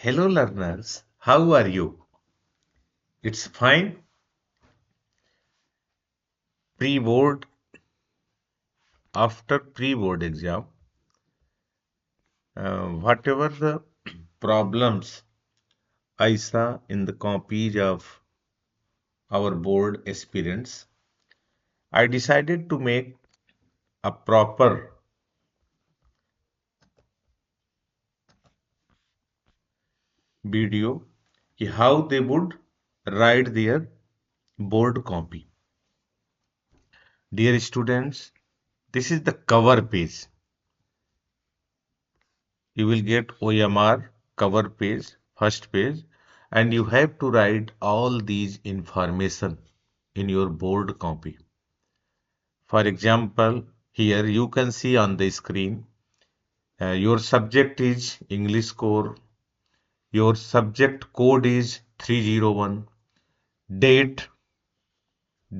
Hello learners, how are you? It's fine. Pre-board, after pre-board exam, whatever the problems I saw in the copies of our board aspirants, I decided to make a proper video ki how they would write their board copy. Dear students, this is the cover page. You will get OMR cover page, first page, and you have to write all these information in your board copy. For example, here you can see on the screen, your subject is English core, your subject code is 301, date,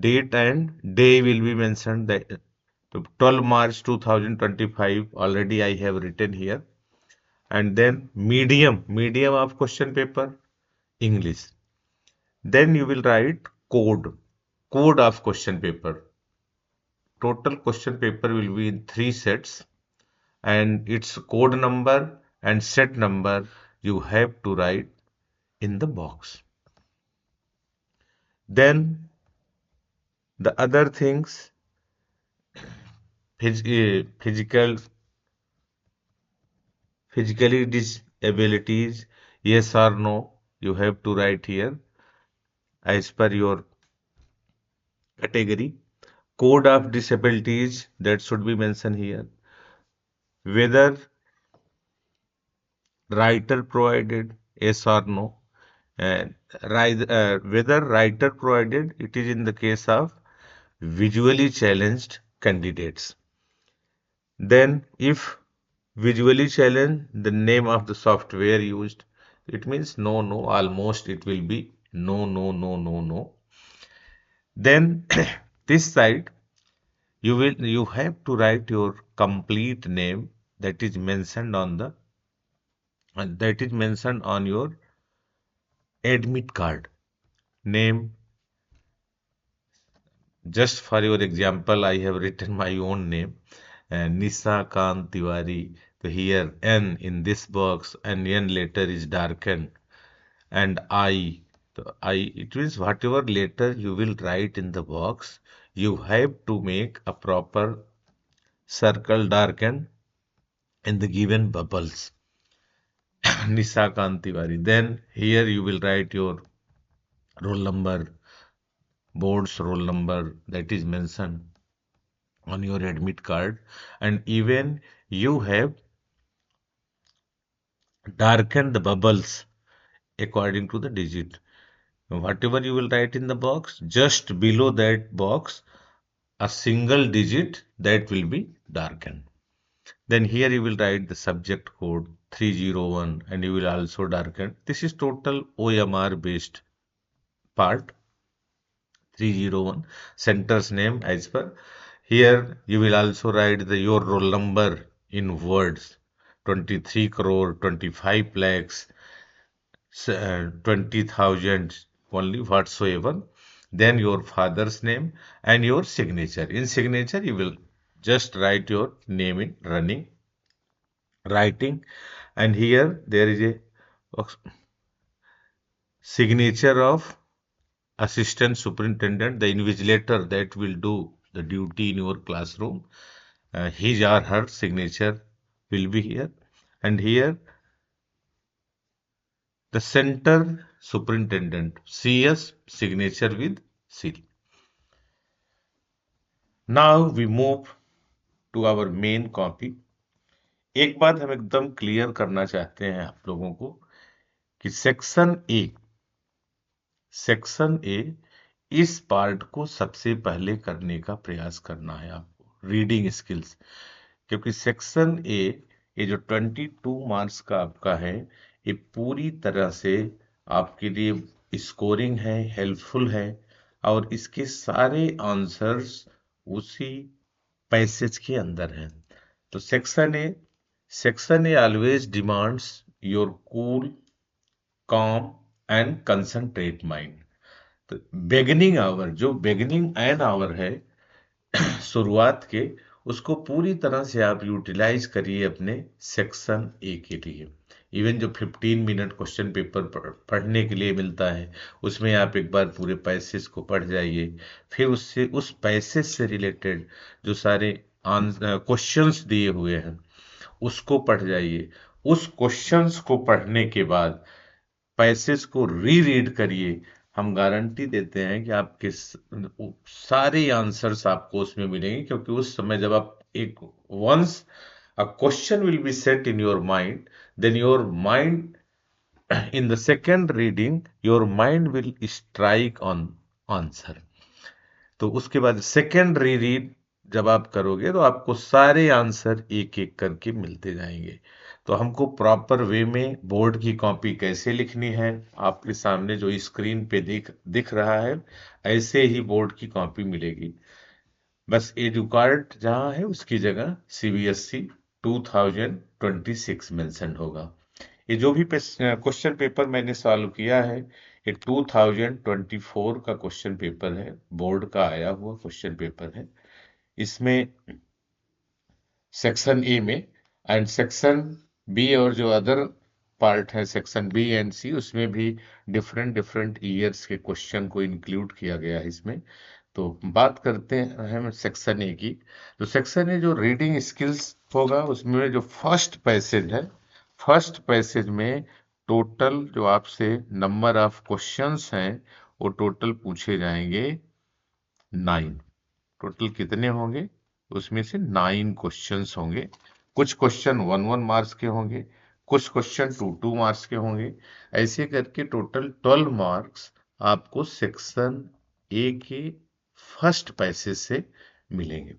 date and day will be mentioned that 12 March 2025 already I have written here, and then medium of question paper English. Then you will write code of question paper. Total question paper will be in three sets, and its code number and set number you have to write in the box. Then the other things, physical, physically disabilities, yes or no, you have to write here as per your category. Code of disabilities that should be mentioned here. Whether writer provided, yes or no. And whether writer provided, it is in the case of visually challenged candidates. Then, if visually challenged, the name of the software used, it means no, no, almost it will be no, no, no, no, no. Then, this side, you have to write your complete name that is mentioned on the that is mentioned on your admit card. Name, just for your example, I have written my own name, Nisa Kant Tiwari. So here N in this box and N letter is darkened, and I. So I, it means whatever letter you will write in the box, you have to make a proper circle darken in the given bubbles. Nisa Kant Tiwari. Then here you will write your roll number, board's roll number that is mentioned on your admit card, and even you have darkened the bubbles according to the digit. Whatever you will write in the box, just below that box, a single digit that will be darkened. Then here you will write the subject code 301 and you will also darken. This is total OMR based part 301, center's name as per. Here you will also write your roll number in words, 23 crore, 25 lakhs, 20,000 only whatsoever. Then your father's name and your signature. In signature, you will just write your name in running writing, and here there is a signature of assistant superintendent, the invigilator that will do the duty in your classroom. His or her signature will be here, and here the center superintendent CS signature with seal. Now we move to our main copy. एक बात हम एकदम clear करना चाहते हैं आप लोगों को कि सेक्शन ए इस पार्ट को सबसे पहले करने का प्रयास करना है आपको, रीडिंग स्किल्स, क्योंकि सेक्शन ए ये जो 22 मार्क्स का आपका है, ये पूरी तरह से आपके लिए स्कोरिंग है, हेल्पफुल है, और इसके सारे आंसर्स उसी पैसेज के अंदर हैं. तो section a always demands your cool calm and concentrate mind। तो बिगिनिंग आवर, जो बिगिनिंग एन आवर है शुरुआत के, उसको पूरी तरह से आप यूटिलाइज करिए अपने सेक्शन ए के लिए। इवन जो 15 मिनट क्वेश्चन पेपर पढ़ने के लिए मिलता है, उसमें आप एक बार पूरे पैसेज को पढ़ जाइए, फिर उससे उस पैसेज से रिलेटेड जो सारे क्वेश्चंस दिए हुए हैं उसको पढ़ जाइए। उस क्वेश्चंस को पढ़ने के बाद पैसेज को री रीड करिए। हम गारंटी देते हैं कि आपके सारे आंसर्स आपको उसमें मिलेंगे, क्योंकि उस समय जब आप एक once a question will be set in your mind, then your mind in the second reading your mind will strike on answer। तो उसके बाद सेकेंड री रीड जब आप करोगे तो आपको सारे आंसर एक एक करके मिलते जाएंगे। तो हमको प्रॉपर वे में बोर्ड की कॉपी कैसे लिखनी है, आपके सामने जो स्क्रीन पे दिख रहा है ऐसे ही बोर्ड की कॉपी मिलेगी। बस एजुकार्ट जहां है उसकी जगह CBSE 2026 मेंशन होगा। ये जो भी क्वेश्चन पेपर मैंने सॉल्व किया है, ये 2024 का क्वेश्चन पेपर है, बोर्ड का आया हुआ क्वेश्चन पेपर है। इसमें सेक्शन ए में एंड सेक्शन बी और जो अदर पार्ट है सेक्शन बी एंड सी, उसमें भी डिफरेंट डिफरेंट ईयर्स के क्वेश्चन को इंक्लूड किया गया है इसमें। तो बात करते हैं हम सेक्शन ए की। तो सेक्शन ए जो रीडिंग स्किल्स होगा, उसमें जो फर्स्ट पैसेज है, फर्स्ट पैसेज में टोटल जो आपसे नंबर ऑफ क्वेश्चंस हैं वो टोटल पूछे जाएंगे 9। टोटल कितने होंगे, उसमें से 9 क्वेश्चंस होंगे। कुछ क्वेश्चन 1 मार्क्स के होंगे, कुछ क्वेश्चन 2 मार्क्स के होंगे। ऐसे करके टोटल 12 मार्क्स आपको सेक्शन ए के फर्स्ट पैसेज से मिलेंगे।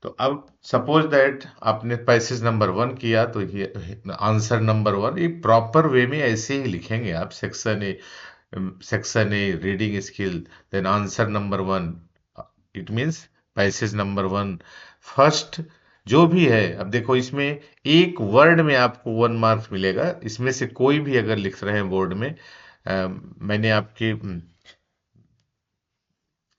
तो अब सपोज दैट आपने पैसेज नंबर 1 किया, तो ये आंसर नंबर 1 ये प्रॉपर वे में ऐसे ही लिखेंगे आप। Section A reading skill, then answer number 1, it means passage number 1 first जो भी है। अब देखो इसमें एक वर्ड में आपको 1 मार्क्स मिलेगा, इसमें से कोई भी अगर लिख रहे हैं बोर्ड में, मैंने आपके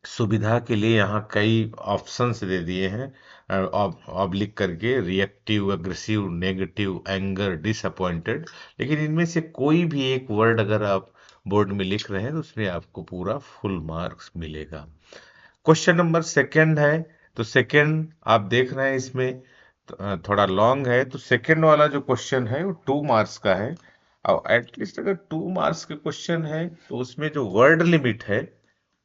सुविधा के लिए यहाँ कई ऑप्शंस दे दिए हैं ऑब्लिक करके, reactive, aggressive, negative, anger, disappointed. लेकिन इनमें से कोई भी एक वर्ड अगर आप बोर्ड में लिख रहे हैं तो उसमें आपको पूरा फुल मार्क्स मिलेगा। क्वेश्चन नंबर सेकंड है, तो सेकंड आप देख रहे हैं इसमें थोड़ा लॉन्ग है, तो सेकंड वाला जो क्वेश्चन है वो 2 मार्क्स का है। और एटलीस्ट अगर 2 मार्क्स के क्वेश्चन है तो उसमें जो वर्ड लिमिट है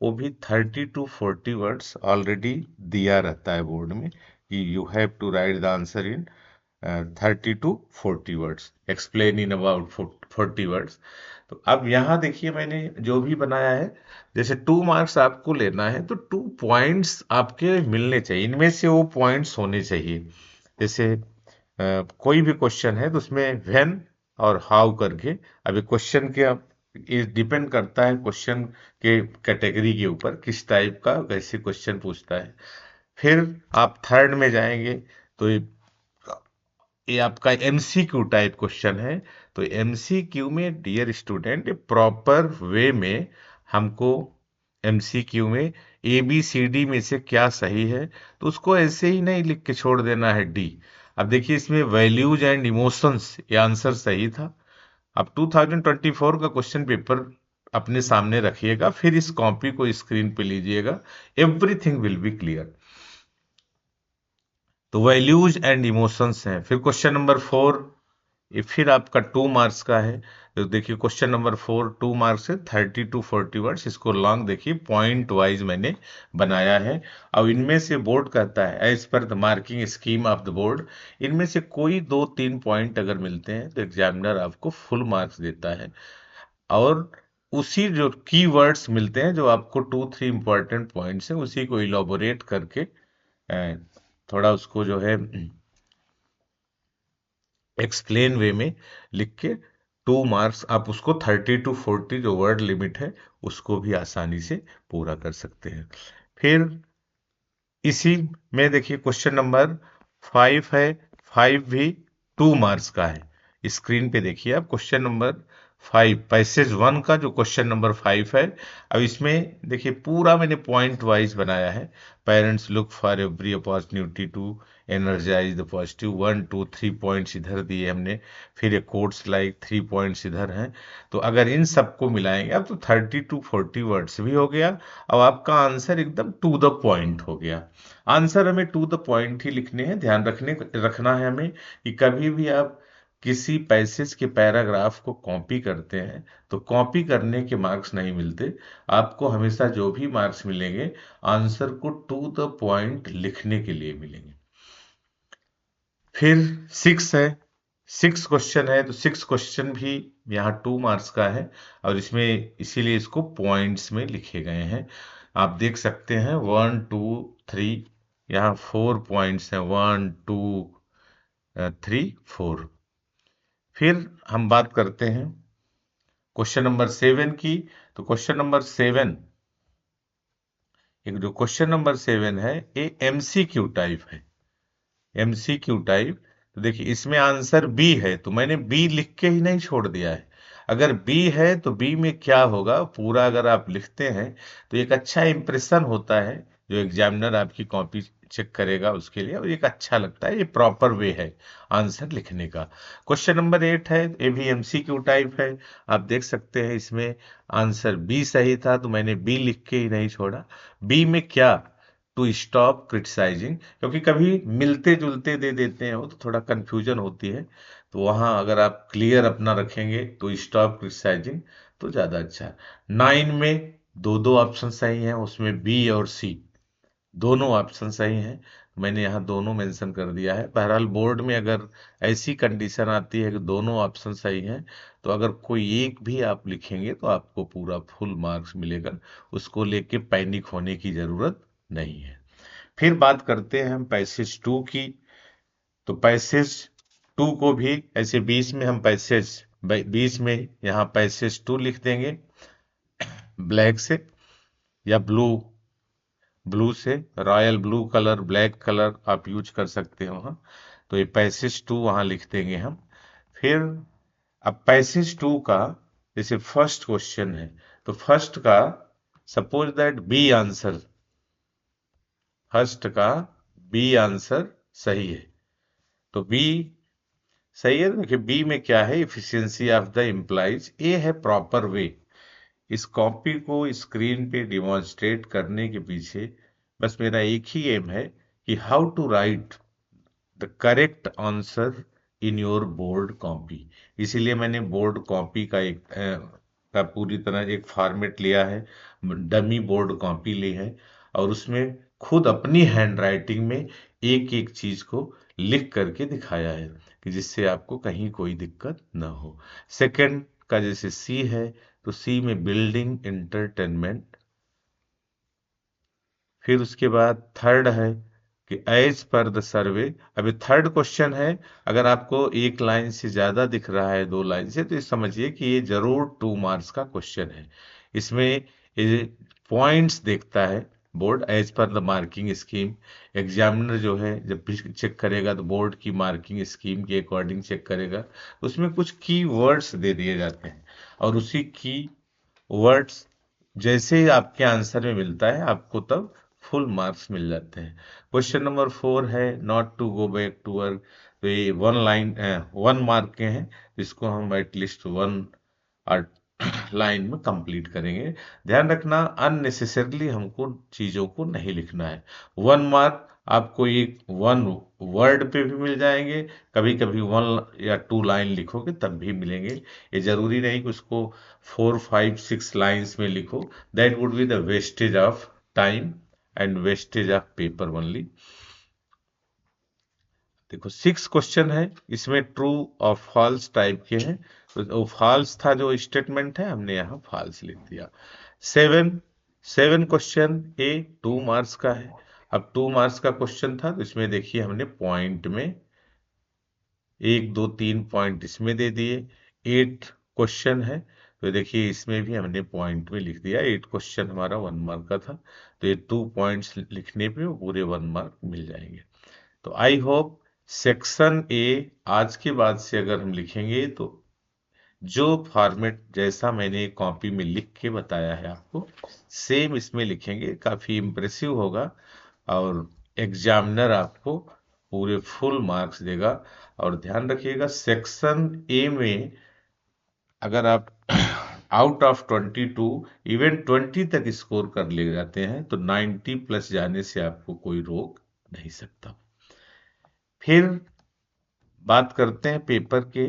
वो भी 30 to 40 वर्ड्स ऑलरेडी दिया रहता है बोर्ड में कि you have to write the answer in 30 to 40 words, explain in about 40 words. तो अब यहाँ देखिए मैंने जो भी बनाया है, जैसे 2 मार्क्स आपको लेना है तो 2 पॉइंट्स आपके मिलने चाहिए, इनमें से वो पॉइंट्स होने चाहिए। जैसे कोई भी क्वेश्चन है तो उसमें व्हेन और हाउ करके, अभी क्वेश्चन के ये डिपेंड करता है क्वेश्चन के कैटेगरी के ऊपर, किस टाइप का वैसे क्वेश्चन पूछता है। फिर आप थर्ड में जाएंगे तो ये आपका MCQ टाइप क्वेश्चन है। तो MCQ में डियर स्टूडेंट प्रॉपर वे में हमको MCQ में ABCD में से क्या सही है, तो उसको ऐसे ही नहीं लिख के छोड़ देना है D। अब देखिए इसमें वैल्यूज एंड इमोशंस, ये आंसर सही था। अब 2024 का क्वेश्चन पेपर अपने सामने रखिएगा, फिर इस कॉपी को स्क्रीन पे लीजिएगा, एवरीथिंग विल बी क्लियर। तो वैल्यूज एंड इमोशंस हैं। फिर क्वेश्चन नंबर 4, ये फिर आपका 2 मार्क्स का है। तो देखिए क्वेश्चन नंबर 4 2 मार्क्स है, 30 to 40 वर्ड्स। इसको लॉन्ग देखिए पॉइंट वाइज मैंने बनाया है। अब इनमें से बोर्ड कहता है as per the marking scheme of the board, इनमें से कोई 2-3 पॉइंट अगर मिलते हैं तो एग्जामिनर आपको फुल मार्क्स देता है। और उसी जो की वर्ड्स मिलते हैं, जो आपको 2-3 इंपॉर्टेंट पॉइंट्स हैं, उसी को इलोबोरेट करके थोड़ा उसको जो है एक्सप्लेन वे में लिख के 2 मार्क्स आप उसको 30 to 40 जो वर्ड लिमिट है उसको भी आसानी से पूरा कर सकते हैं। फिर इसी में देखिए क्वेश्चन नंबर 5 है, 5 भी 2 मार्क्स का है। स्क्रीन पे देखिए आप क्वेश्चन नंबर पैसेज 1 का जो क्वेश्चन नंबर 5 है। अब इसमें देखिए पूरा मैंने पॉइंट वाइज बनाया है। Parents look for every opportunity to energize the positive, 1 2 3 points इधर दिए हमने, फिर एक कोट्स लाइक 3 पॉइंट्स इधर हैं। तो अगर इन सबको मिलाएंगे अब तो 30 to 40 वर्ड्स भी हो गया। अब आपका आंसर एकदम टू द पॉइंट हो गया। आंसर हमें टू द पॉइंट ही लिखने हैं। ध्यान रखना है हमें कि कभी भी आप किसी पैसेज के पैराग्राफ को कॉपी करते हैं तो कॉपी करने के मार्क्स नहीं मिलते। आपको हमेशा जो भी मार्क्स मिलेंगे आंसर को टू द पॉइंट लिखने के लिए मिलेंगे। फिर 6 है, 6 क्वेश्चन है, तो 6 क्वेश्चन भी यहाँ 2 मार्क्स का है और इसमें इसीलिए इसको पॉइंट्स में लिखे गए हैं। आप देख सकते हैं 1 2 3, यहाँ 4 पॉइंट्स हैं, 1 2 3 4। फिर हम बात करते हैं क्वेश्चन नंबर 7 की। तो क्वेश्चन नंबर 7, एक जो क्वेश्चन नंबर 7 है ये एमसीक्यू टाइप है। एमसीक्यू टाइप, तो देखिए इसमें आंसर बी है, तो मैंने बी लिख के ही नहीं छोड़ दिया है। अगर बी है तो बी में क्या होगा पूरा अगर आप लिखते हैं तो एक अच्छा इंप्रेशन होता है, जो एग्जामिनर आपकी कॉपी चेक करेगा उसके लिए, और एक अच्छा लगता है, ये प्रॉपर वे है आंसर लिखने का। क्वेश्चन नंबर 8 है, ये भी एमसीक्यू टाइप है। आप देख सकते हैं इसमें आंसर बी सही था, तो मैंने बी लिख के ही नहीं छोड़ा। बी में क्या, टू स्टॉप क्रिटिसाइजिंग, क्योंकि कभी मिलते जुलते दे देते हैं वो तो थोड़ा कंफ्यूजन होती है। तो वहां अगर आप क्लियर अपना रखेंगे तो स्टॉप क्रिटिसाइजिंग तो ज्यादा अच्छा है। 9 में दो दो ऑप्शन सही हैं, उसमें बी और सी दोनों ऑप्शन सही हैं। मैंने यहाँ दोनों मेंशन कर दिया है। बहरहाल बोर्ड में अगर ऐसी कंडीशन आती है कि दोनों ऑप्शन सही हैं तो अगर कोई एक भी आप लिखेंगे तो आपको पूरा फुल मार्क्स मिलेगा, उसको लेके पैनिक होने की जरूरत नहीं है। फिर बात करते हैं हम पैसेज 2 की। तो पैसेज 2 को भी ऐसे 20 में हम पैसेज 20 में यहाँ पैसेज 2 लिख देंगे ब्लैक से या ब्लू, ब्लू से, royal blue colour, black colour आप यूज कर सकते हो वहाँ। तो ये पैसेज 2 वहाँ लिख देंगे हम। फिर अब पैसेज 2 का जैसे फर्स्ट क्वेश्चन है, तो फर्स्ट का suppose that B answer, first का बी आंसर सही है, तो बी सही है। देखिए बी में क्या है, इफिशियंसी ऑफ द एम्प्लॉइज, ए है प्रॉपर वे। इस कॉपी को स्क्रीन पे डिमॉन्स्ट्रेट करने के पीछे बस मेरा एक ही एम है कि how to write the correct answer in your board copy. इसीलिए मैंने बोर्ड कॉपी का का पूरी तरह एक फॉर्मेट लिया है, डमी बोर्ड कॉपी ली है, और उसमें खुद अपनी हैंड राइटिंग में एक एक चीज को लिख करके दिखाया है कि जिससे आपको कहीं कोई दिक्कत ना हो। सेकंड का जैसे सी है, तो सी में बिल्डिंग एंटरटेनमेंट। फिर उसके बाद थर्ड है कि एज पर द सर्वे। अभी थर्ड क्वेश्चन है, अगर आपको एक लाइन से ज्यादा दिख रहा है 2 लाइन से तो ये समझिए कि ये जरूर 2 मार्क्स का क्वेश्चन है। इसमें ये पॉइंट्स देखता है board as per the marking scheme. Examiner जो है जब भी चेक करेगा तो बोर्ड की मार्किंग स्कीम के अकॉर्डिंग चेक करेगा। उसमें कुछ की वर्ड्स दे दिए जाते हैं और उसी की वर्ड्स जैसे ही आपके आंसर में मिलता है आपको तब फुल मार्क्स मिल जाते हैं। क्वेश्चन नंबर 4 है not to go back to work. तो ये 1 मार्क के हैं, इसको हम एटलीस्ट 1 लाइन में कंप्लीट करेंगे। ध्यान रखना अननेसेसरली हमको चीजों को नहीं लिखना है। 1 मार्क आपको एक 1 वर्ड पे भी मिल जाएंगे, कभी कभी 1 या 2 लाइन लिखोगे तब भी मिलेंगे। ये जरूरी नहीं कि उसको 4 5 6 लाइन्स में लिखो, that would be the wastage of time and wastage of paper only. देखो 6 क्वेश्चन है, इसमें ट्रू और फॉल्स टाइप के हैं, तो फॉल्स था जो स्टेटमेंट है हमने यहाँ फॉल्स लिख दिया। 7 क्वेश्चन ए 2 मार्क्स का है। अब 2 मार्क्स का क्वेश्चन था तो इसमें देखिए हमने पॉइंट में 1 2 3 पॉइंट इसमें दे दिए। 8 क्वेश्चन है, तो देखिए इसमें भी हमने पॉइंट में लिख दिया। 8 क्वेश्चन हमारा 1 मार्क का था, तो ये 2 पॉइंट्स लिखने पे वो पूरे 1 मार्क मिल जाएंगे। तो आई होप सेक्शन ए आज के बाद से अगर हम लिखेंगे तो जो फॉर्मेट जैसा मैंने कॉपी में लिख के बताया है आपको, सेम इसमें लिखेंगे, काफी इम्प्रेसिव होगा और एग्जामिनर आपको पूरे फुल मार्क्स देगा। और ध्यान रखिएगा, सेक्शन ए में अगर आप आउट ऑफ 22 इवन 20 तक स्कोर कर ले जाते हैं तो 90 प्लस जाने से आपको कोई रोक नहीं सकता। फिर बात करते हैं पेपर के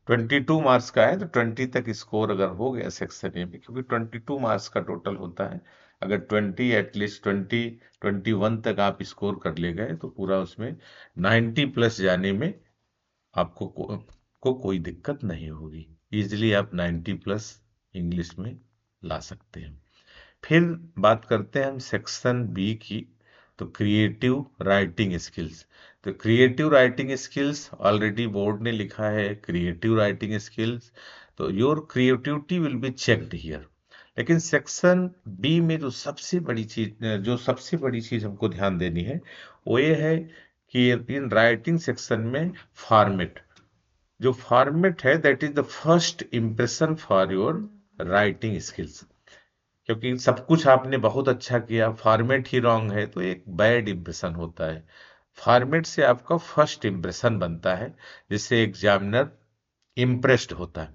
22 मार्क्स का है तो 20 तक स्कोर अगर हो गया सेक्शन ए में, क्योंकि 22 मार्क्स का टोटल होता है, अगर 20 एटलीस्ट 21 तक आप स्कोर कर ले गए तो पूरा उसमें 90 प्लस जाने में आपको कोई दिक्कत नहीं होगी। इजीली आप 90 प्लस इंग्लिश में ला सकते हैं। फिर बात करते हैं हम सेक्शन बी की, तो क्रिएटिव राइटिंग स्किल्स। तो creative writing skills already board ने लिखा है, क्रिएटिव राइटिंग स्किल्स, तो your creativity will be checked here. लेकिन सेक्शन बी में जो सबसे बड़ी चीज हमको ध्यान देनी है वो ये है कि इन राइटिंग सेक्शन में फॉर्मेट, जो फॉर्मेट है that is the first impression for your writing skills. क्योंकि सब कुछ आपने बहुत अच्छा किया, फॉर्मेट ही रॉन्ग है तो एक बैड इंप्रेशन होता है। फॉर्मेट से आपका फर्स्ट इंप्रेशन बनता है जिससे एग्जामिनर इम्प्रेस्ड होता है।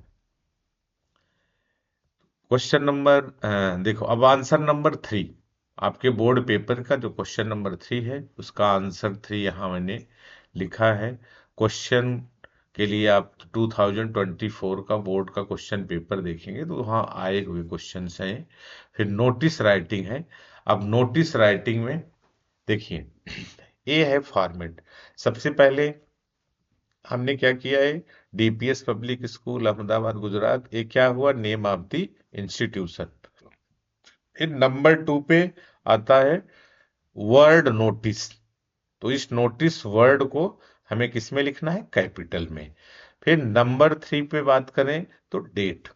क्वेश्चन नंबर देखो, अब आंसर नंबर 3 आपके बोर्ड पेपर का जो क्वेश्चन नंबर 3 है उसका आंसर 3 यहाँ मैंने लिखा है। क्वेश्चन के लिए आप 2024 का बोर्ड का क्वेश्चन पेपर देखेंगे तो वहाँ आए हुए क्वेश्चन हैं। फिर नोटिस राइटिंग है। अब नोटिस राइटिंग में देखिए, ये है फॉर्मेट। सबसे पहले हमने क्या किया है, DPS public school Ahmedabad Gujarat, ये क्या हुआ, नेम ऑफ द इंस्टीट्यूशन। फिर नंबर 2 पे आता है वर्ड नोटिस। तो इस नोटिस वर्ड को हमें किस में लिखना है, कैपिटल में। फिर नंबर 3 पे बात करें तो डेट,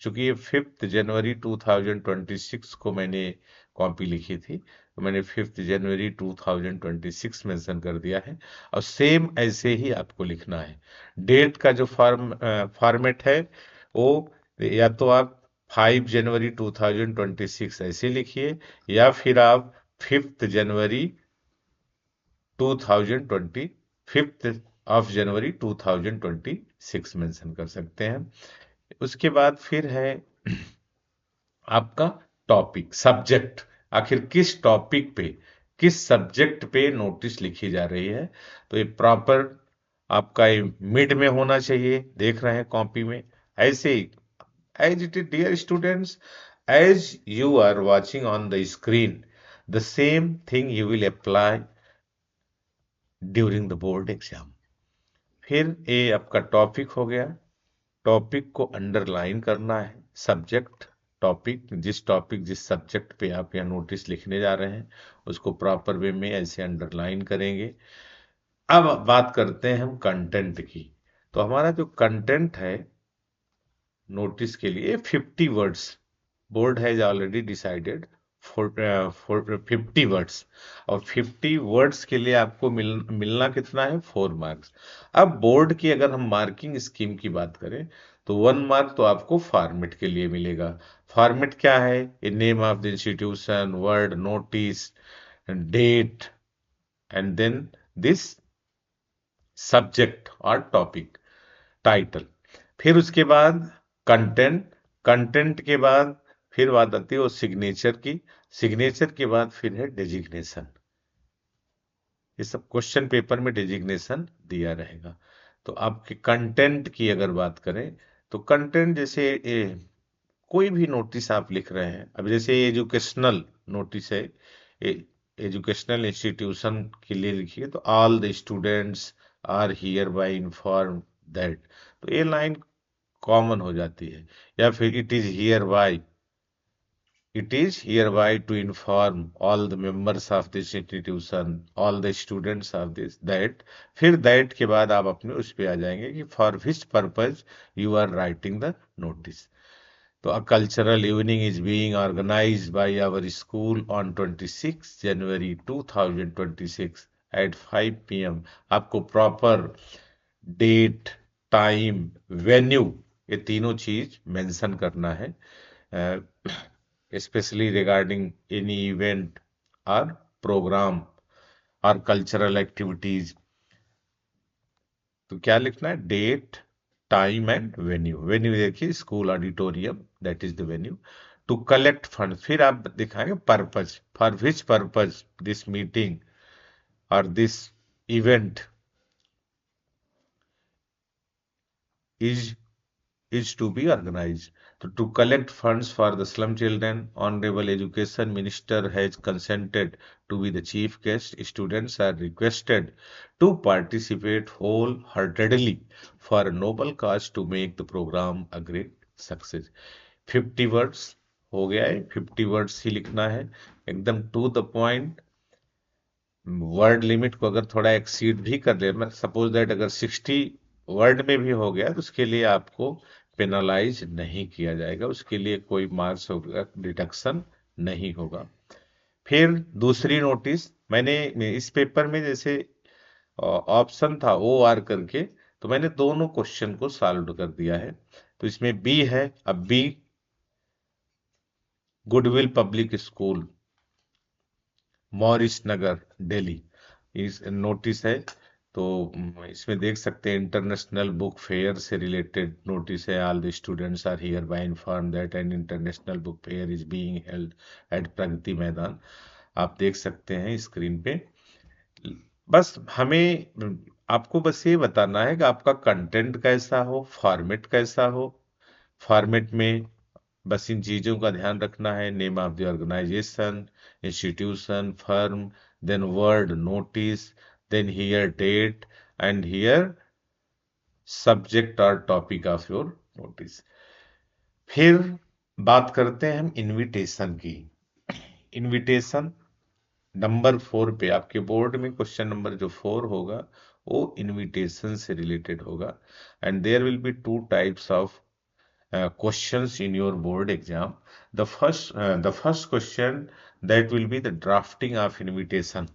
चूंकि ये 5 जनवरी 2026 को मैंने कॉपी लिखी थी तो मैंने 5 जनवरी 2026 मेंशन कर दिया है। और सेम ऐसे ही आपको लिखना है। डेट का जो फॉर्मेट है वो या तो आप 5 जनवरी 2026 ऐसे लिखिए, या फिर आप 5 जनवरी 2020 5 ऑफ जनवरी 2026 मेंशन कर सकते हैं। उसके बाद फिर है आपका टॉपिक, सब्जेक्ट, आखिर किस टॉपिक पे, किस सब्जेक्ट पे नोटिस लिखी जा रही है। तो ये प्रॉपर आपका मिड में होना चाहिए, देख रहे हैं कॉपी में ऐसे ही। As it is dear students, as you are watching on the screen, the same thing you will apply during the board exam. फिर ये आपका टॉपिक हो गया। टॉपिक को अंडरलाइन करना है, सब्जेक्ट, टॉपिक जिस सब्जेक्ट पे आप यहाँ नोटिस लिखने जा रहे हैं उसको प्रॉपर वे में ऐसे अंडरलाइन करेंगे। अब बात करते हैं हम कंटेंट की। तो हमारा जो कंटेंट है नोटिस के लिए 50 words, board has already decided for 50 words, और 50 वर्ड्स के लिए आपको मिलना कितना है, 4 मार्क्स। अब बोर्ड की अगर हम मार्किंग स्कीम की बात करें तो 1 मार्क तो आपको फॉर्मेट के लिए मिलेगा। फॉर्मेट क्या है, name of the institution, word notice, date, and then this subject और टॉपिक टाइटल। फिर उसके बाद कंटेंट, कंटेंट के बाद फिर बात आती है वो सिग्नेचर की, सिग्नेचर के बाद फिर है डेजिग्नेशन। ये सब क्वेश्चन पेपर में डेजिग्नेशन दिया रहेगा। तो आपके कंटेंट की अगर बात करें तो कंटेंट जैसे कोई भी नोटिस आप लिख रहे हैं, अब जैसे एजुकेशनल नोटिस है, एजुकेशनल इंस्टीट्यूशन के लिए लिखिए तो all the students are hereby inform that, तो ये लाइन कॉमन हो जाती है। या फिर it is hereby to inform all the members of this institution, all the students of this that. फिर दैट के बाद आप अपने उस पे आ जाएंगे कि for which purpose you are writing the notice. तो a cultural evening is being organized by our school on 26 January 2026 at 5 p.m. आपको प्रॉपर डेट, टाइम, वेन्यू, ये तीनों चीज मेंशन करना है, स्पेशली रिगार्डिंग एनी इवेंट और प्रोग्राम और cultural activities. तो क्या लिखना है? Date, time and venue. Venue देखिए school auditorium, that is the venue. To collect fund, फिर आप दिखाएंगे purpose, for which purpose this meeting और this event is is to be organized. So to collect funds for the slum children, Honorable Education Minister has consented to be the chief guest. Students are requested to participate wholeheartedly for a noble cause to make the program a great success. 50 words हो गया है, 50 words ही लिखना है, एकदम to the point. Word limit को अगर थोड़ा एक्सीड भी कर ले, मैं सपोज दैट अगर 60 वर्ड में भी हो गया तो उसके लिए आपको पेनलाइज नहीं किया जाएगा, उसके लिए कोई मार्क्स होगा डिडक्शन नहीं होगा। फिर दूसरी नोटिस, मैंने इस पेपर में जैसे ऑप्शन था ओ आर करके, तो मैंने दोनों क्वेश्चन को सॉल्व कर दिया है। तो इसमें बी है, अब B goodwill public school, Morris Nagar, Delhi, इस नोटिस है। तो इसमें देख सकते हैं इंटरनेशनल बुक फेयर से रिलेटेड नोटिस है। All the students are hereby inform that an international book fair is being held at Pragati Maidan. आप देख सकते हैं स्क्रीन पे। बस हमें आपको बस ये बताना है कि आपका कंटेंट कैसा हो, फॉर्मेट कैसा हो। फॉर्मेट में बस इन चीजों का ध्यान रखना है, name of the organisation, institution, firm, then word notice, then here date and here subject और टॉपिक ऑफ योर नोटिस। फिर बात करते हैं हम इनविटेशन की। इनविटेशन नंबर 4 पे आपके बोर्ड में क्वेश्चन नंबर जो 4 होगा वो इनविटेशन से रिलेटेड होगा। And there will be two types of questions in your board exam. The first question, that will be the drafting of invitation,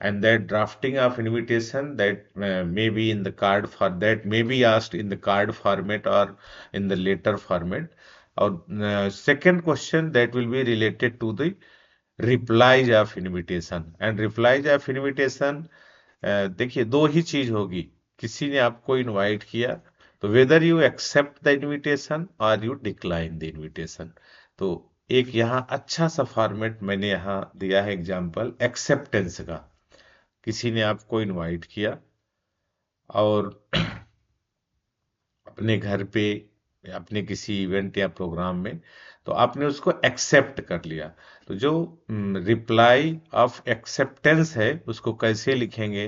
and that drafting of invitation that may be in the card for that may be asked in the card format or in the letter format. Or second question, that will be related to the replies of invitation, and replies of invitation देखिए दो ही चीज होगी। किसी ने आपको invite किया तो whether you accept the invitation और यू डिक्लाइन द इनविटेशन। तो एक यहाँ अच्छा सा फॉर्मेट मैंने यहाँ दिया है एग्जाम्पल एक्सेप्टेंस का। किसी ने आपको इनवाइट किया और अपने घर पे, अपने किसी इवेंट या प्रोग्राम में, तो आपने उसको एक्सेप्ट कर लिया। तो जो रिप्लाई ऑफ एक्सेप्टेंस है उसको कैसे लिखेंगे?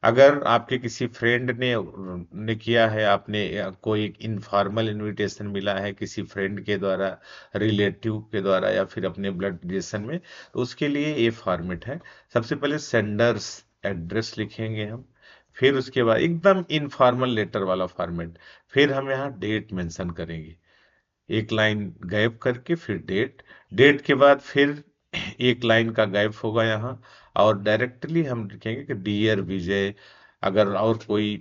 अगर आपके किसी फ्रेंड ने किया है, आपने कोई इनफॉर्मल इनविटेशन मिला है किसी फ्रेंड के द्वारा, रिलेटिव के द्वारा या फिर अपने ब्लड रिलेशन में, तो उसके लिए ये फॉर्मेट है। सबसे पहले सेंडर्स एड्रेस लिखेंगे हम, फिर उसके बाद एकदम इनफॉर्मल लेटर वाला फॉर्मेट, फिर हम यहाँ डेट मेंशन करेंगे, एक लाइन गैप करके फिर डेट, डेट के बाद फिर एक लाइन का गैप होगा यहाँ, और डायरेक्टली हम लिखेंगे कि डियर विजय। अगर और कोई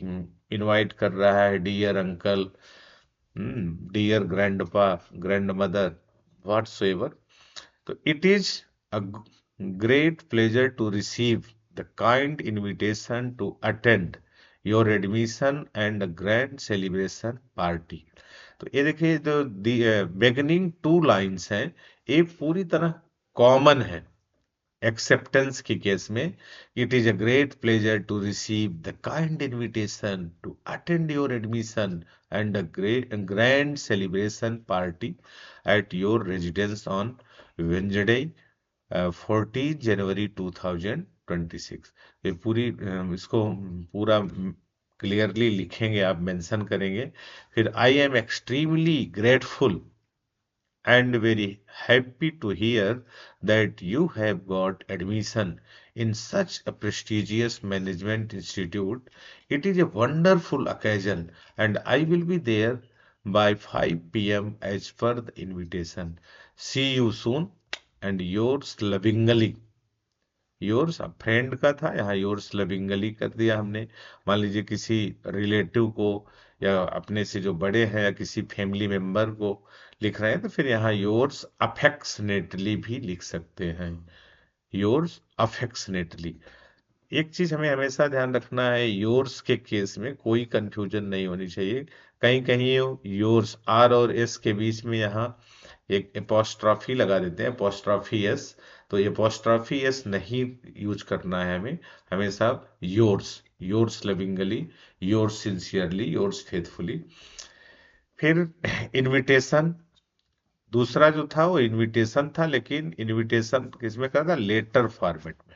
इनवाइट कर रहा है, dear uncle, dear grandpa, grandmother, whatsoever. तो it is a great pleasure to receive the kind invitation to attend your admission and a grand celebration party। तो ये देखिए जो बिगनिंग टू लाइंस हैं, ये पूरी तरह कॉमन है एक्सेप्टेंस के केस में। It is a great pleasure to receive the kind invitation to attend your admission and a great grand celebration party at your residence on Wednesday 14 January 2026। ये पूरी इसको पूरा क्लियरली लिखेंगे, आप मेंशन करेंगे। फिर I am extremely grateful and very happy to hear that you have got admission in such a prestigious management institute. It is a wonderful occasion, and I will be there by 5 p.m. as per the invitation. See you soon, and yours lovingly, yours, अब friend का था, यहाँ yours lovingly कर दिया हमने। मान लीजिए किसी रिलेटिव को या अपने से जो बड़े हैं या किसी फैमिली मेंबर को लिख रहे हैं तो फिर यहाँ योर्स अफेक्शनेटली भी लिख सकते हैं, योर्स अफेक्शनेटली। एक चीज हमें हमेशा ध्यान रखना है, योर्स के केस में कोई कंफ्यूजन नहीं होनी चाहिए। कहीं कहीं योर्स आर और एस के बीच में यहाँ एक एपोस्ट्रॉफी लगा देते हैं, एपोस्ट्रॉफी एस, तो एपोस्ट्रॉफी एस नहीं यूज करना है हमें, हमेशा yours, yours lovingly, yours sincerely, yours faithfully. फिर इनविटेशन, दूसरा जो था वो इनविटेशन था, लेकिन इनविटेशन किसमें करना, लेटर फॉर्मेट में,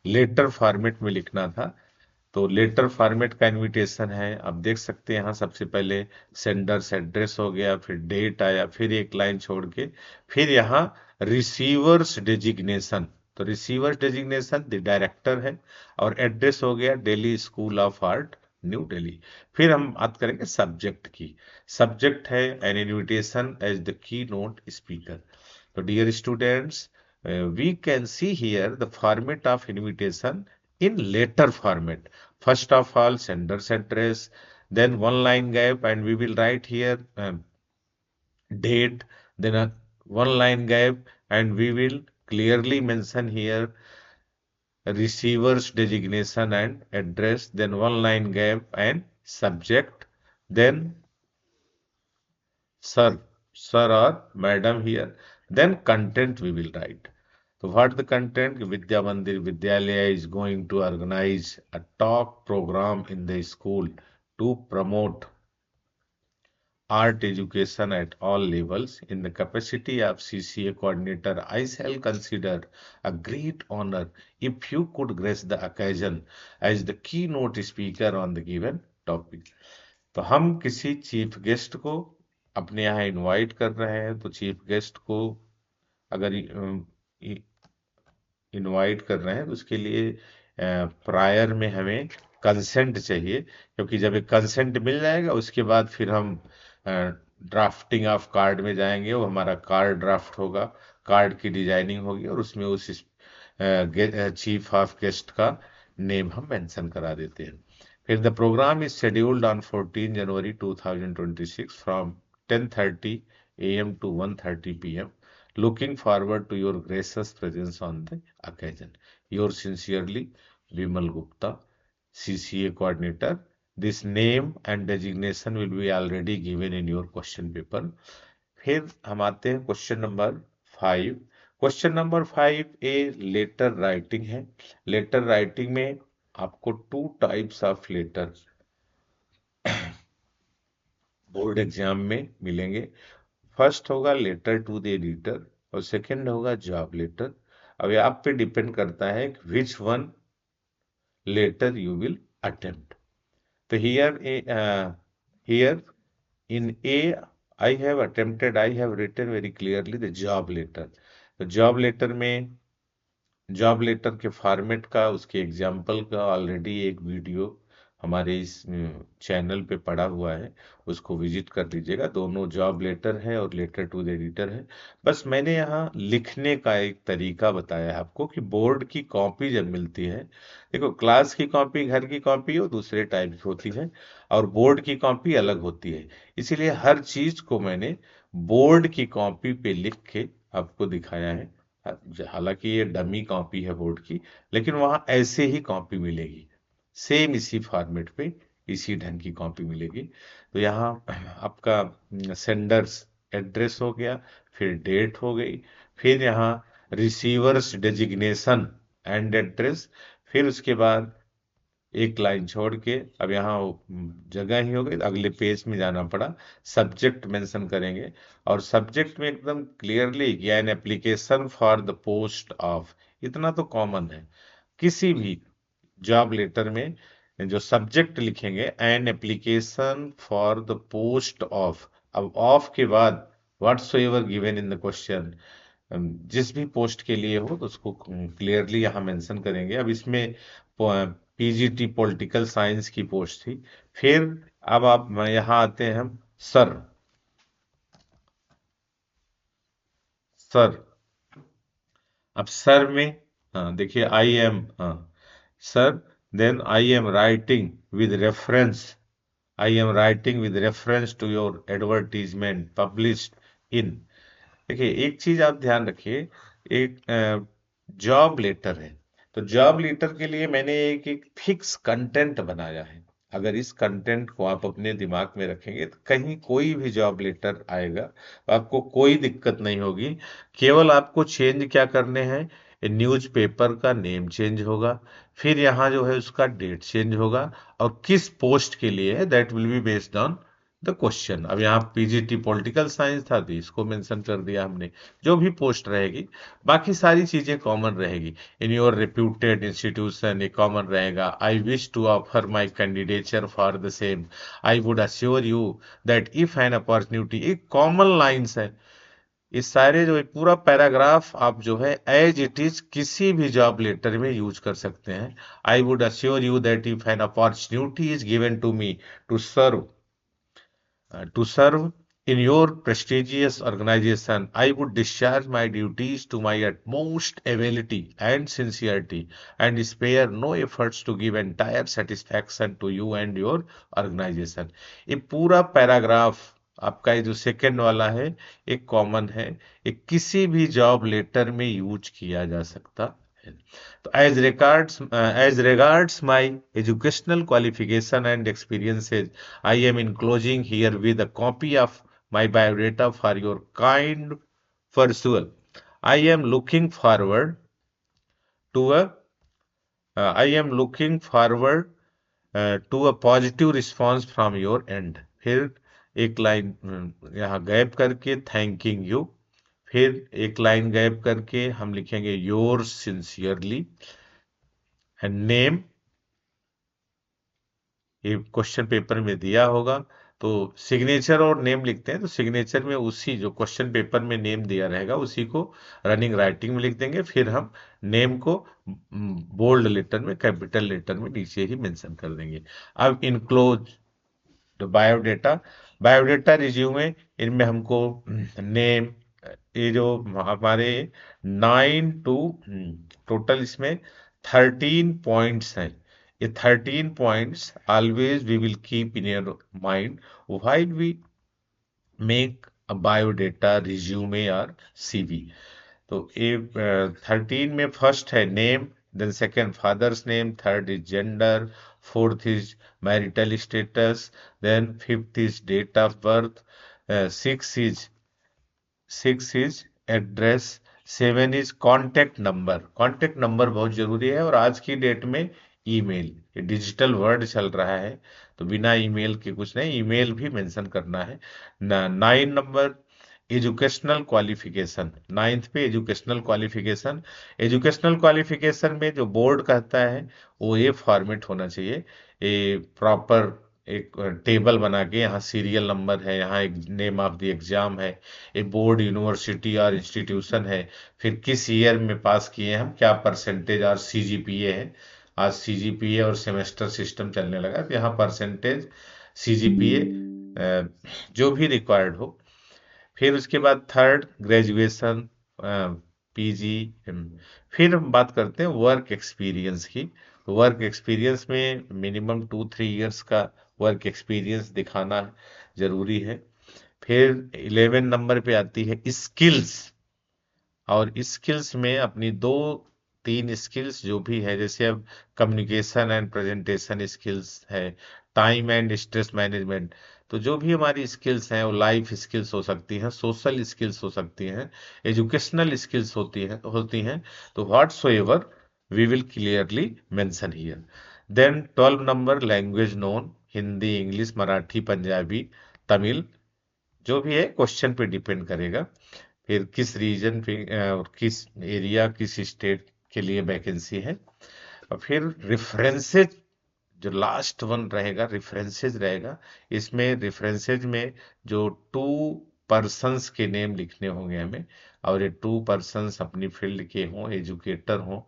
लेटर फॉर्मेट में लिखना था। तो लेटर फॉर्मेट का इनविटेशन है, आप देख सकते हैं यहाँ सबसे पहले सेंडर्स एड्रेस हो गया, फिर डेट आया, फिर एक लाइन छोड़ के फिर यहाँ रिसीवर्स डेजिग्नेशन, तो रिसीवर्स डेजिग्नेशन द डायरेक्टर है, और एड्रेस हो गया Delhi school of art new Delhi. फिर हम बात करेंगे सब्जेक्ट की, सब्जेक्ट है an invitation as the keynote speaker. तो dear students, we can see here the format of invitation in letter format. First of all, sender's address, then one line gap, and we will write here date, then a one line gap, and we will clearly mention here receiver's designation and address, then one line gap and subject, then sir, sir or madam here, then content we will write. So what the content? Vidya Mandir Vidyalaya is going to organize a talk program in the school to promote art education at all levels. In the capacity of CCA coordinator, I shall consider a great honor if you could grace the occasion as the keynote speaker on the given topic. तो हम किसी chief guest को अपने यहाँ invite कर रहे हैं, तो चीफ गेस्ट को अगर इनवाइट कर रहे हैं तो उसके लिए प्रायर में हमें कंसेंट चाहिए, क्योंकि जब एक कंसेंट मिल जाएगा उसके बाद फिर हम ड्राफ्टिंग ऑफ कार्ड में जाएंगे, वो हमारा कार्ड ड्राफ्ट होगा, कार्ड की डिजाइनिंग होगी और उसमें उस चीफ ऑफ गेस्ट का नेम हम मेंशन करा देते हैं। फिर the programme is scheduled on 14 January 2026 from 10:30 AM to 1:30 PM. Looking forward to your gracious presence on the occasion. Yours sincerely, Vimal Gupta, CCA coordinator. This name and designation will be already given in your question paper. फिर हम आते हैं question number 5। Question number 5 a letter writing है। Letter writing में आपको 2 types of letter board exam में मिलेंगे। First होगा लेटर टू द एडिटर और सेकंड होगा जॉब लेटर। अब ये आप पे डिपेंड करता है कि which one letter you will attempt. तो here in a I have attempted, I have written very clearly the job letter. तो जॉब लेटर में, जॉब लेटर के फॉर्मेट का, उसके एग्जाम्पल का ऑलरेडी एक वीडियो हमारे इस चैनल पे पड़ा हुआ है, उसको विजिट कर लीजिएगा। दोनों जॉब लेटर है और लेटर टू द एडिटर है। बस मैंने यहाँ लिखने का एक तरीका बताया है आपको कि बोर्ड की कॉपी जब मिलती है, देखो क्लास की कॉपी, घर की कॉपी वो दूसरे टाइप की होती है और बोर्ड की कॉपी अलग होती है, इसीलिए हर चीज को मैंने बोर्ड की कॉपी पे लिख के आपको दिखाया है। हालांकि ये डमी कॉपी है बोर्ड की, लेकिन वहां ऐसे ही कॉपी मिलेगी, सेम इसी फॉर्मेट पे इसी ढंग की कॉपी मिलेगी। तो यहाँ आपका सेंडर्स एड्रेस हो गया, फिर डेट हो गई, फिर यहाँ रिसीवर्स डेजिग्नेशन एंड एड्रेस, फिर उसके बाद एक लाइन छोड़ के अब यहाँ जगह ही हो गई, अगले पेज में जाना पड़ा, सब्जेक्ट मेंशन करेंगे और सब्जेक्ट में एकदम क्लियरली किया N application for the post of. इतना तो कॉमन है, किसी भी जॉब लेटर में जो सब्जेक्ट लिखेंगे an application for the post of, अब ऑफ के बाद whatsoever given in the question, जिस भी पोस्ट के लिए हो तो उसको क्लियरली यहाँ मेंशन करेंगे। अब इसमें पीजीटी पॉलिटिकल साइंस की पोस्ट थी। फिर अब आप यहाँ आते हैं हम सर, सर अब सर में हाँ देखिए, आई एम, हाँ सर, then I am writing with reference, I am writing with reference to your advertisement published in. देखिए एक चीज आप ध्यान रखिए, एक जॉब लेटर है, तो जॉब लेटर के लिए मैंने एक एक फिक्स कंटेंट बनाया है। अगर इस कंटेंट को आप अपने दिमाग में रखेंगे तो कहीं कोई भी जॉब लेटर आएगा तो आपको कोई दिक्कत नहीं होगी। केवल आपको चेंज क्या करने हैं, न्यूज़पेपर का नेम चेंज होगा, फिर यहाँ जो है उसका डेट चेंज होगा, और किस पोस्ट के लिए है that will be based on the question. अब यहाँ पीजीटी पॉलिटिकल साइंस था तो इसको मेंशन कर दिया हमने, जो भी पोस्ट रहेगी, बाकी सारी चीजें कॉमन रहेगी। इन योर रिप्यूटेड इंस्टीट्यूशन एक कॉमन रहेगा, I wish to offer my candidature for the same, I would assure you that if an opportunity, एक कॉमन लाइन्स है। इस सारे जो एक पूरा पैराग्राफ आप जो है एज इट इज किसी भी जॉब लेटर में यूज कर सकते हैं। I would assure you that if an opportunity is given to me to serve to serve in your prestigious organization, I would discharge my duties to my utmost ability and sincerity and spare no efforts to give entire satisfaction to you and your organization। ये पूरा paragraph आपका ये जो second वाला है एक common है, ये किसी भी जॉब लेटर में यूज किया जा सकता है। तो as regards my educational qualification and experiences, I am enclosing here with a copy of my biodata for your kind perusal. I am looking forward to a I am looking forward to a positive response from your end। फिर एक line यहाँ gap करके thanking you, फिर एक line gap करके हम लिखेंगे yours sincerely and name. ये क्वेश्चन पेपर में दिया होगा, तो सिग्नेचर और नेम लिखते हैं तो सिग्नेचर में उसी जो क्वेश्चन पेपर में नेम दिया रहेगा उसी को रनिंग राइटिंग में लिख देंगे, फिर हम नेम को बोल्ड लेटर में कैपिटल लेटर में नीचे ही मेंशन कर देंगे। अब enclose the biodata, biodata resume, इनमें हमको नेम, ये जो हमारे 9 टू टोटल इसमें 13 पॉइंट्स हैं, ये 13 points always we will keep in your mind while we make a biodata resume और सीवी। तो ये 13 में फर्स्ट है name, then second father's name, third is gender, fourth is marital status, then fifth is date of birth, six is six is address, seven is contact number. Contact number बहुत जरूरी है, और आज की डेट में email, ये digital world चल रहा है तो बिना ईमेल के कुछ नहीं, ईमेल भी मेंशन करना है। 9 नंबर एजुकेशनल क्वालिफिकेशन, नाइन्थ पे एजुकेशनल क्वालिफिकेशन। एजुकेशनल क्वालिफिकेशन में जो बोर्ड कहता है वो ये फॉर्मेट होना चाहिए, ये प्रॉपर एक टेबल बना के, यहाँ सीरियल नंबर है, यहाँ एक नेम ऑफ द एग्जाम है, ये बोर्ड यूनिवर्सिटी और इंस्टीट्यूशन है, फिर किस ईयर में पास किए हैं हम, क्या परसेंटेज और सीजीपीए है। आज सीजीपीए और सेमेस्टर सिस्टम चलने लगा तो यहाँ परसेंटेज सीजीपीए जो भी रिक्वायर्ड हो। फिर उसके बाद थर्ड ग्रेजुएशन, पीजी। फिर हम बात करते हैं वर्क एक्सपीरियंस की। वर्क एक्सपीरियंस में मिनिमम 2-3 इयर्स का वर्क एक्सपीरियंस दिखाना जरूरी है। फिर 11 नंबर पे आती है स्किल्स, और स्किल्स में अपनी 2-3 स्किल्स जो भी है, जैसे अब कम्युनिकेशन एंड प्रेजेंटेशन स्किल्स है, टाइम एंड स्ट्रेस मैनेजमेंट, तो जो भी हमारी स्किल्स हैं वो लाइफ स्किल्स हो सकती हैं, सोशल स्किल्स हो सकती हैं, एजुकेशनल स्किल्स होती हैं, तो whatsoever we will clearly mention here. Then 12 number language known, Hindi, English, Marathi, Punjabi, Tamil, जो भी है क्वेश्चन पे डिपेंड करेगा। फिर किस रीजन पे और किस एरिया, किस स्टेट के लिए वैकेंसी है। और फिर रेफरेंसेज, जो लास्ट वन रहेगा रेफरेंसेज रहेगा। इसमें रेफरेंसेज में जो 2 पर्सन्स के नेम लिखने होंगे हमें, और ये 2 पर्सन्स अपनी फील्ड के हों, एजुकेटर हों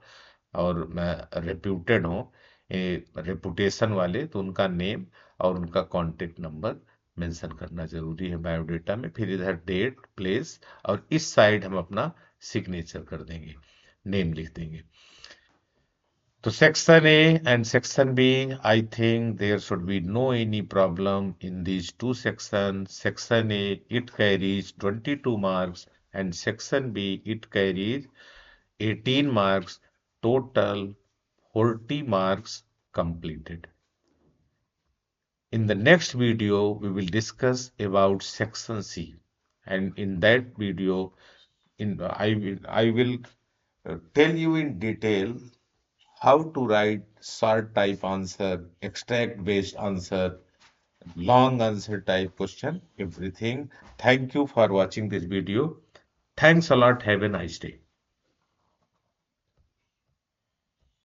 और रेप्यूटेड हों, रेपुटेशन वाले, तो उनका नेम और उनका कॉन्टेक्ट नंबर मेंशन करना जरूरी है बायोडेटा में। फिर इधर डेट, प्लेस, और इस साइड हम अपना सिग्नेचर कर देंगे, नेम लिख देंगे। So section A and section B, I think there should be no any problem in these two sections. Section A, it carries 22 marks and section B, it carries 18 marks, total 40 marks completed. In the next video, we will discuss about section C. And in that video, I will tell you in detail how to write short type answer, extract based answer, long answer type question, everything. Thank you for watching this video. Thanks a lot. Have a nice day.